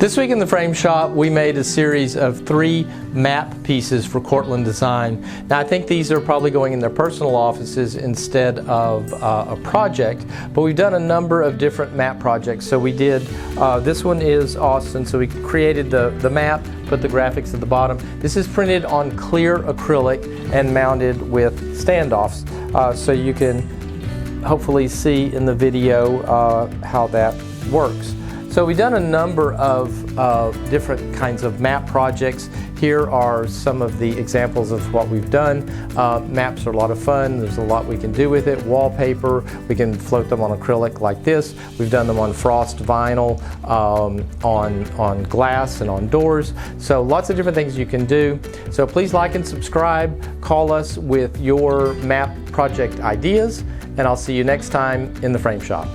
This week in the Frame Shop, we made a series of 3 map pieces for Cortland Design. Now, I think these are probably going in their personal offices instead of a project, but we've done a number of different map projects. So we did, this one is Austin, so we created the map, put the graphics at the bottom. This is printed on clear acrylic and mounted with standoffs, so you can hopefully see in the video how that works. So we've done a number of different kinds of map projects. Here are some of the examples of what we've done. Maps are a lot of fun. There's a lot we can do with it. Wallpaper, we can float them on acrylic like this. We've done them on frost vinyl, on glass and on doors. So lots of different things you can do. So please like and subscribe. Call us with your map project ideas, and I'll see you next time in the Frame Shop.